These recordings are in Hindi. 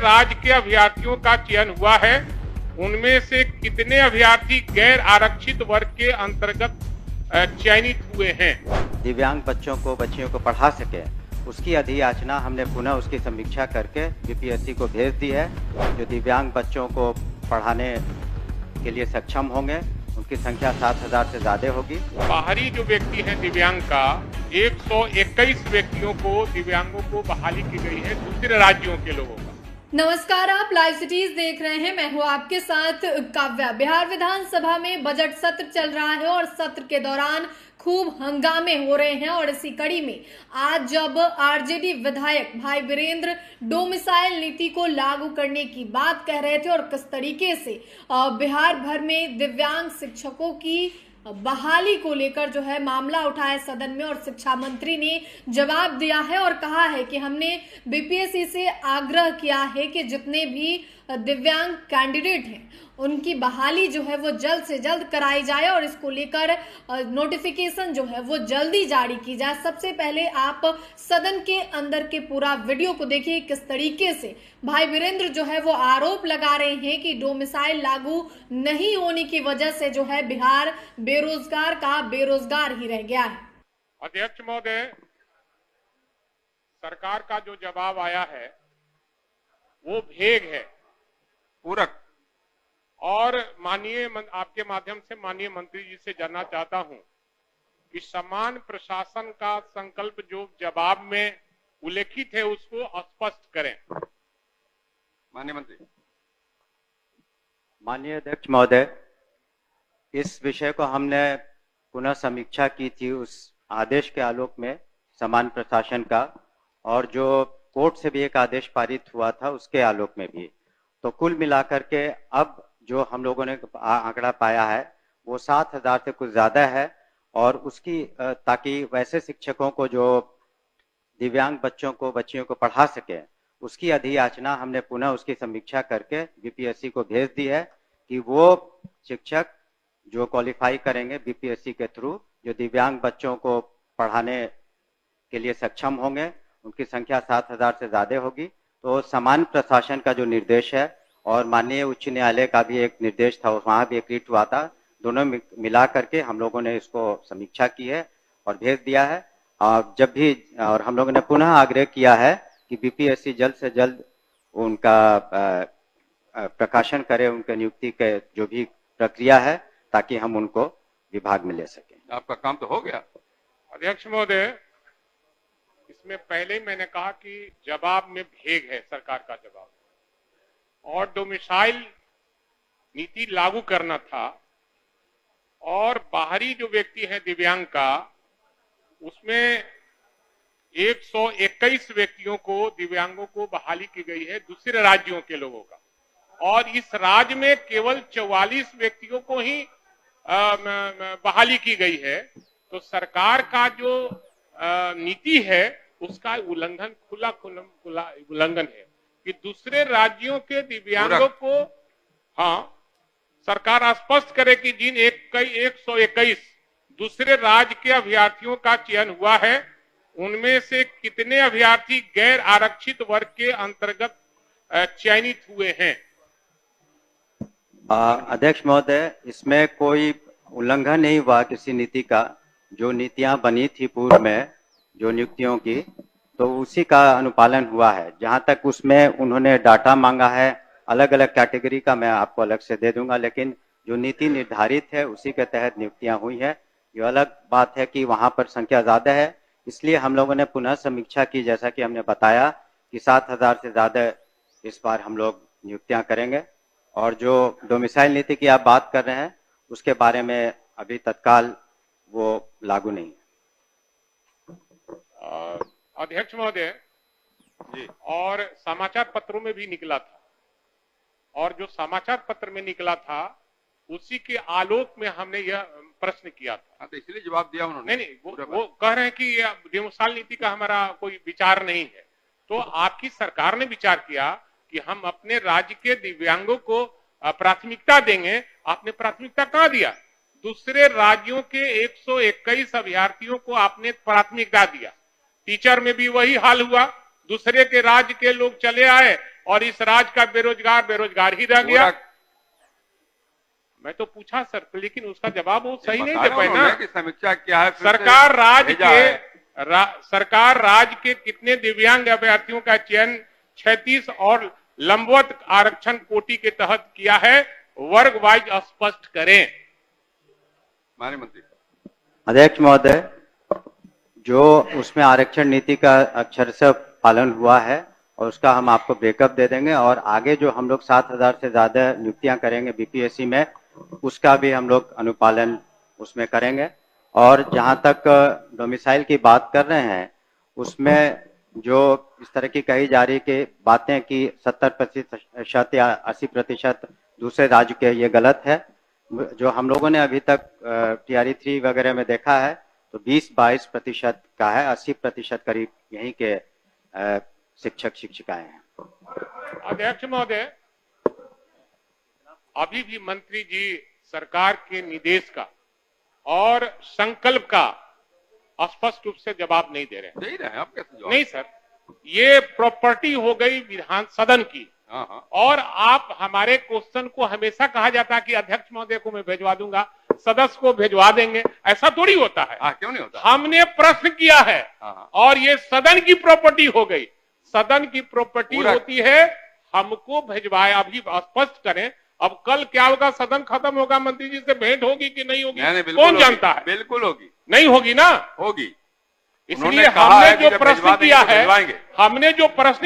राज्य के अभ्यर्थियों का चयन हुआ है, उनमें से कितने अभ्यर्थी गैर आरक्षित वर्ग के अंतर्गत चयनित हुए हैं। दिव्यांग बच्चियों को पढ़ा सके, उसकी अधियाचना हमने पुनः उसकी समीक्षा करके बीपीएससी को भेज दी है। जो दिव्यांग बच्चों को पढ़ाने के लिए सक्षम होंगे, उनकी संख्या 7,000 से ज्यादा होगी। बाहरी जो व्यक्ति हैं दिव्यांग का 121 व्यक्तियों को, दिव्यांगों को बहाली की गई है दूसरे राज्यों के लोगों का। नमस्कार, आप लाइव सिटीज देख रहे हैं। मैं हूं आपके साथ काव्या। बिहार विधानसभा में बजट सत्र चल रहा है और सत्र के दौरान खूब हंगामे हो रहे हैं और इसी कड़ी में आज जब आरजेडी विधायक भाई वीरेंद्र डोमिसाइल नीति को लागू करने की बात कह रहे थे और किस तरीके से बिहार भर में दिव्यांग शिक्षकों की बहाली को लेकर जो है मामला उठाया सदन में, और शिक्षा मंत्री ने जवाब दिया है और कहा है कि हमने बीपीएससी से आग्रह किया है कि जितने भी दिव्यांग कैंडिडेट हैं उनकी बहाली जो है वो जल्द से जल्द कराई जाए और इसको लेकर नोटिफिकेशन जो है वो जल्दी जारी की जाए। सबसे पहले आप सदन के अंदर के पूरा वीडियो को देखिए, किस तरीके से भाई वीरेंद्र जो है वो आरोप लगा रहे हैं कि डोमिसाइल लागू नहीं होने की वजह से जो है बिहार बेरोजगार का बेरोजगार ही रह गया है। अध्यक्ष महोदय, सरकार का जो जवाब आया है वो भेग है, पूरक, और आपके माध्यम से माननीय मंत्री जी से जानना चाहता हूं कि समान प्रशासन का संकल्प जो जवाब में उल्लेखित है उसको स्पष्ट करें। माननीय मंत्री। माननीय अध्यक्ष महोदय, इस विषय को हमने पुनः समीक्षा की थी उस आदेश के आलोक में समान प्रशासन का, और जो कोर्ट से भी एक आदेश पारित हुआ था उसके आलोक में भी। तो कुल मिलाकर के अब जो हम लोगों ने आंकड़ा पाया है वो 7,000 से कुछ ज्यादा है, और उसकी ताकि वैसे शिक्षकों को जो दिव्यांग बच्चियों को पढ़ा सके, उसकी अधियाचना हमने पुनः उसकी समीक्षा करके बीपीएससी को भेज दी है कि वो शिक्षक जो क्वालिफाई करेंगे बीपीएससी के थ्रू, जो दिव्यांग बच्चों को पढ़ाने के लिए सक्षम होंगे, उनकी संख्या 7,000 से ज्यादा होगी। तो समान प्रशासन का जो निर्देश है और माननीय उच्च न्यायालय का भी एक निर्देश था, वहां भी एक रीट हुआ था, दोनों मिला करके हम लोगों ने इसको समीक्षा की है और भेज दिया है। जब भी और हम लोगों ने पुनः आग्रह किया है कि बीपीएससी जल्द से जल्द उनका प्रकाशन करे, उनके नियुक्ति के जो भी प्रक्रिया है, ताकि हम उनको विभाग में ले सकें। आपका काम तो हो गया। अध्यक्ष महोदय, इसमें पहले ही मैंने कहा कि जवाब में भेग है सरकार का जवाब, और डोमिसाइल नीति लागू करना था, और बाहरी जो व्यक्ति है दिव्यांग का उसमें 121 व्यक्तियों को, दिव्यांगों को बहाली की गई है दूसरे राज्यों के लोगों का, और इस राज्य में केवल 44 व्यक्तियों को ही बहाली की गई है। तो सरकार का जो नीति है उसका उल्लंघन, खुला उल्लंघन है कि दूसरे राज्यों के दिव्यांगों को, हाँ, सरकार स्पष्ट करे कि जिन 121 दूसरे राज्य के अभ्यर्थियों का चयन हुआ है, उनमें से कितने अभ्यर्थी गैर आरक्षित वर्ग के अंतर्गत चयनित हुए हैं। अध्यक्ष महोदय, इसमें कोई उल्लंघन नहीं हुआ किसी नीति का। जो नीतियां बनी थी पूर्व में जो नियुक्तियों की, तो उसी का अनुपालन हुआ है। जहां तक उसमें उन्होंने डाटा मांगा है अलग अलग कैटेगरी का, मैं आपको अलग से दे दूंगा, लेकिन जो नीति निर्धारित है उसी के तहत नियुक्तियां हुई है। ये अलग बात है कि वहां पर संख्या ज्यादा है, इसलिए हम लोगों ने पुनः समीक्षा की, जैसा कि हमने बताया कि 7,000 से ज्यादा इस बार हम लोग नियुक्तियां करेंगे। और जो डोमिसाइल नीति की आप बात कर रहे हैं उसके बारे में अभी तत्काल वो लागू नहीं है। अध्यक्ष महोदय जी, और समाचार पत्रों में भी निकला था, और जो समाचार पत्र में निकला था उसी के आलोक में हमने यह प्रश्न किया था। तो इसलिए जवाब दिया उन्होंने। नहीं, वो कह रहे हैं कि डोमिसाइल नीति का हमारा कोई विचार नहीं है। तो आपकी सरकार ने विचार किया कि हम अपने राज्य के दिव्यांगों को प्राथमिकता देंगे। आपने प्राथमिकता कहां दिया? दूसरे राज्यों के 121 अभ्यर्थियों को आपने प्राथमिकता दिया। टीचर में भी वही हाल हुआ, दूसरे के राज्य के लोग चले आए, और इस राज्य का बेरोजगार ही रह गया। मैं तो पूछा सर, लेकिन उसका जवाब वो सही नहीं दे पाए ना कि समीक्षा क्या है। सरकार राज्य के कितने दिव्यांग अभ्यर्थियों का चयन 36 और लंबवत आरक्षण कोटि के तहत किया है, वर्ग वाइज स्पष्ट करें। माननीय मंत्री। अध्यक्ष महोदय, जो उसमें आरक्षण नीति का अक्षरशः पालन हुआ है और उसका हम आपको ब्रेकअप दे देंगे, और आगे जो हम लोग 7,000 से ज्यादा नियुक्तियां करेंगे बीपीएससी में, उसका भी हम लोग अनुपालन उसमें करेंगे। और जहां तक डोमिसाइल की बात कर रहे हैं, उसमें जो इस तरह की कही जा रही कि बातें कि 70% या 80% दूसरे राज्य के, ये गलत है। जो हम लोगों ने अभी तक TRE 3 वगैरह में देखा है तो 20-22% का है, 80% करीब यहीं के शिक्षक शिक्षिकाएं हैं। अध्यक्ष महोदय, अभी भी मंत्री जी सरकार के निर्देश का और संकल्प का स्पष्ट रूप से जवाब नहीं दे रहे हैं। आप कैसे जवाब? नहीं सर, ये प्रॉपर्टी हो गई विधान सदन की। और आप हमारे क्वेश्चन को हमेशा कहा जाता है कि अध्यक्ष महोदय को मैं भेजवा दूंगा, सदस्य को भेजवा देंगे, ऐसा थोड़ी होता है। क्यों नहीं होता? हमने प्रश्न किया है और ये सदन की प्रॉपर्टी हो गई। सदन की प्रॉपर्टी होती है, हमको भेजवाए। अभी स्पष्ट करें, अब कल क्या होगा, सदन खत्म होगा, मंत्री जी से भेंट होगी कि नहीं होगी, कौन जानता है? बिल्कुल होगी। नहीं होगी ना? होगी। इसलिए हमने जो प्रश्न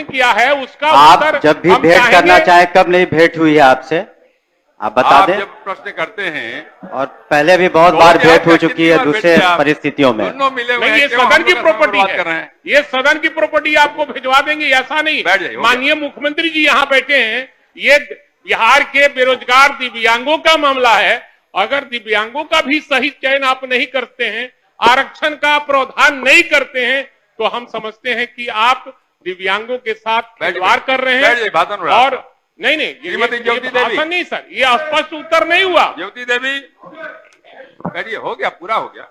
किया है, उसका उत्तर आप जब भी भेंट करना चाहे, कब नहीं भेंट हुई है आपसे, आप बता दें। जब प्रश्न करते हैं, और पहले भी बहुत बार भेंट हो चुकी है दूसरे परिस्थितियों में। दोनों मिले हुए हैं। ये सदन की प्रॉपर्टी है, ये सदन की प्रॉपर्टी आपको भिजवा देंगे, ऐसा नहीं। माननीय मुख्यमंत्री जी यहाँ बैठे हैं, ये बिहार के बेरोजगार दिव्यांगों का मामला है। अगर दिव्यांगों का भी सही चयन आप नहीं करते हैं, आरक्षण का प्रावधान नहीं करते हैं, तो हम समझते हैं कि आप दिव्यांगों के साथ खिलवाड़ कर रहे हैं। और नहीं, ये भाषण नहीं सर, ये स्पष्ट उत्तर नहीं हुआ। ज्योति देवी, हो गया, पूरा हो गया।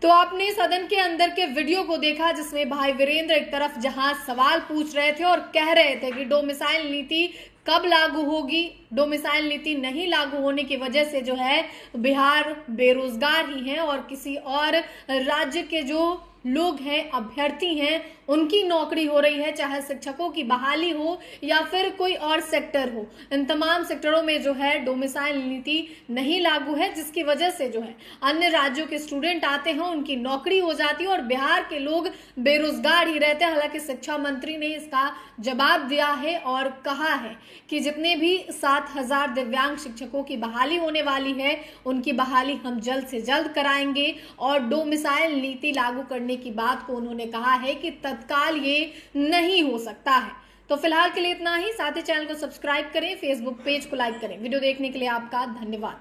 तो आपने सदन के अंदर के वीडियो को देखा, जिसमें भाई वीरेंद्र एक तरफ जहां सवाल पूछ रहे थे और कह रहे थे कि डोमिसाइल नीति कब लागू होगी। डोमिसाइल नीति नहीं लागू होने की वजह से जो है बिहार बेरोजगार ही है, और किसी और राज्य के जो लोग हैं, अभ्यर्थी हैं, उनकी नौकरी हो रही है, चाहे शिक्षकों की बहाली हो या फिर कोई और सेक्टर हो। इन तमाम सेक्टरों में जो है डोमिसाइल नीति नहीं लागू है, जिसकी वजह से जो है अन्य राज्यों के स्टूडेंट आते हैं, उनकी नौकरी हो जाती है और बिहार के लोग बेरोजगार ही रहते हैं। हालांकि शिक्षा मंत्री ने इसका जवाब दिया है और कहा है कि जितने भी 7,000 दिव्यांग शिक्षकों की बहाली होने वाली है, उनकी बहाली हम जल्द से जल्द कराएंगे। और डोमिसाइल नीति लागू करने की बात को उन्होंने कहा है कि तत्काल ये नहीं हो सकता है। तो फिलहाल के लिए इतना ही। साथ ही चैनल को सब्सक्राइब करें, फेसबुक पेज को लाइक करें। वीडियो देखने के लिए आपका धन्यवाद।